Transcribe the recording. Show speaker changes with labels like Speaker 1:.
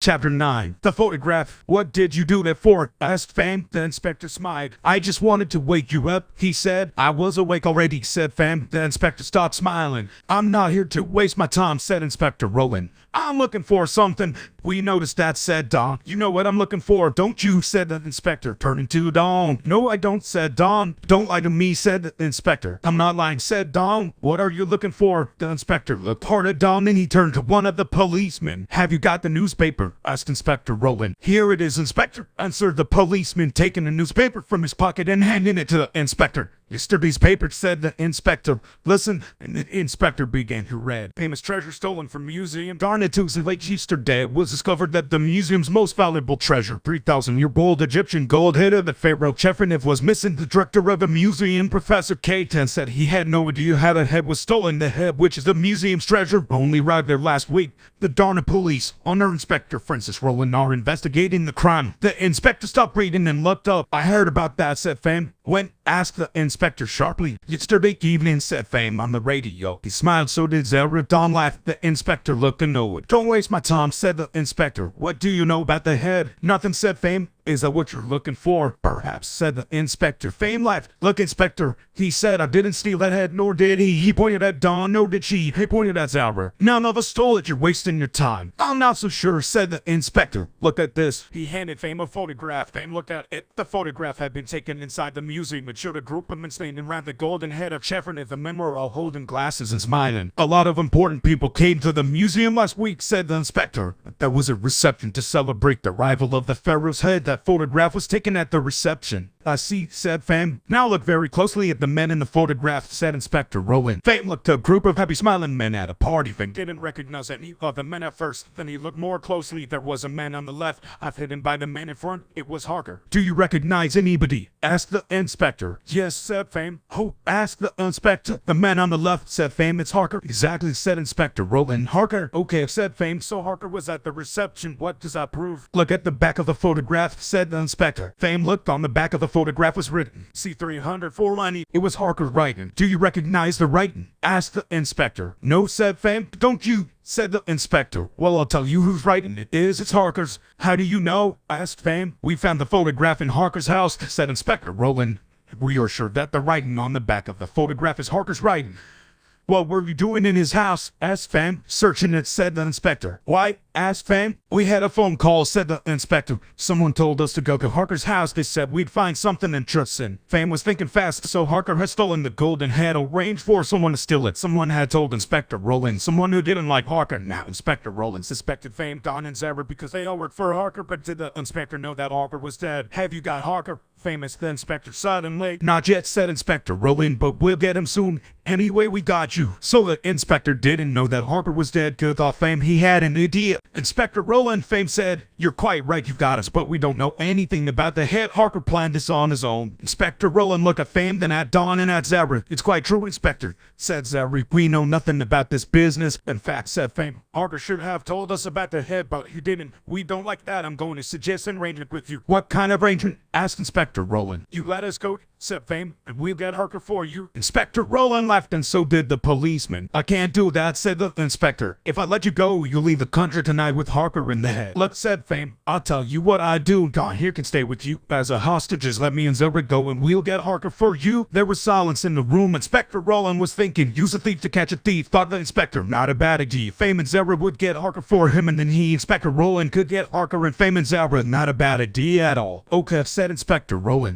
Speaker 1: Chapter 9. The photograph. What did you do that for? Asked Fam. The inspector smiled. I just wanted to wake you up, he said. I was awake already, said Fam. The inspector stopped smiling. I'm not here to waste my time, said Inspector Roland. I'm looking for something. We noticed that, said Don. You know what I'm looking for, don't you? Said the inspector, turning to Don. No, I don't, said Don. Don't lie to me, said the inspector. I'm not lying, said Don. What are you looking for? The inspector looked hard at Don and he turned to one of the policemen. Have you got the newspaper? Asked Inspector Roland. Here it is, Inspector, answered the policeman, taking the newspaper from his pocket and handing it to the inspector. Yesterday's paper, said the inspector. Listen, and the inspector began to read. Famous treasure stolen from museum. Darn it, Tuesday late yesterday it was discovered that the museum's most valuable treasure, 3,000-year-old Egyptian gold head of the pharaoh Cherephnev, was missing. The director of the museum, Professor K10, said he had no idea how the head was stolen. The head, which is the museum's treasure, only arrived there last week. The darn police, under Inspector Francis Roland, are investigating the crime. The inspector stopped reading and looked up. I heard about that, said Fam. When? Asked the inspector sharply. Yesterday evening, said Fame on the radio. He smiled, so did Zara. Don laughed. The inspector looked annoyed. Don't waste my time, said the inspector. What do you know about the head? Nothing, said Fame. Is that what you're looking for? Perhaps, said the inspector. Fame laughed. Look, Inspector, he said, I didn't steal that head, nor did he. He pointed at Don, nor did she. He pointed at Zara. None of us stole it. You're wasting your time. I'm not so sure, said the inspector. Look at this. He handed Fame a photograph. Fame looked at it. The photograph had been taken inside the museum. It showed a group of men standing around the golden head of Cherephnev. The men were all holding glasses and smiling. A lot of important people came to the museum last week, said the inspector. There was a reception to celebrate the arrival of the pharaoh's head. That photograph was taken at the reception. I see, said Fame. Now look very closely at the men in the photograph, said Inspector Roland. Fame looked at a group of happy smiling men at a party. Fame didn't recognize any of the men at first. Then he looked more closely. There was a man on the left, half hidden by the man in front. It was Harker. Do you recognize anybody? Asked the inspector. Yes, said Fame. Who? Asked the inspector. The man on the left, said Fame. It's Harker. Exactly, said Inspector Roland. Harker? Okay, said Fame. So Harker was at the reception. What does that prove? Look at the back of the photograph, said the inspector. Fame looked. On the back of the photograph was written C300 490. It was Harker's writing. Do you recognize the writing? Asked the inspector. No, said Fame. Don't you? Said the inspector. Well, I'll tell you whose writing it is. It's Harker's. How do you know? Asked Fame. We found the photograph in Harker's house, said Inspector Roland. We are sure that the writing on the back of the photograph is Harker's writing. What were you doing in his house? Asked Fame. Searching it, said the inspector. Why? Asked Fame. We had a phone call, said the inspector. Someone told us to go to Harker's house. They said we'd find something interesting. Fame was thinking fast, so Harker had stolen the golden head, arranged for someone to steal it. Someone had told Inspector Roland, someone who didn't like Harker. Now Inspector Roland suspected Fame, Don, and Zara because they all worked for Harker, but did the inspector know that Harker was dead? Have you got Harker? Famous the inspector suddenly. Not yet, said Inspector Roland, but we'll get him soon. Anyway, we got you. So the inspector didn't know that Harker was dead. Good thought, Fame. He had an idea. Inspector Roland, Fame said, you're quite right, you've got us, but we don't know anything about the head. Harker planned this on his own. Inspector Roland looked at Fame, then at Don and at Zara. It's quite true, Inspector, said Zara. We know nothing about this business. In fact, said Fame, Harker should have told us about the head, but he didn't. We don't like that. I'm going to suggest an arrangement with you. What kind of arrangement? Asked Inspector Roland. You let us go, said Fame, and we'll get Harker for you. Inspector Roland laughed, and so did the policeman. I can't do that, said the inspector. If I let you go, you'll leave the country tonight with Harker in the head. Look, said Fame, I'll tell you what I do. Don here can stay with you as a hostage. Just let me and Zara go, and we'll get Harker for you. There was silence in the room. Inspector Roland was thinking, use a thief to catch a thief, thought the inspector. Not a bad idea. Fame and Zara would get Harker for him, and then he, Inspector Roland, could get Harker and Fame and Zara. Not a bad idea at all. Okay, said Inspector Roland.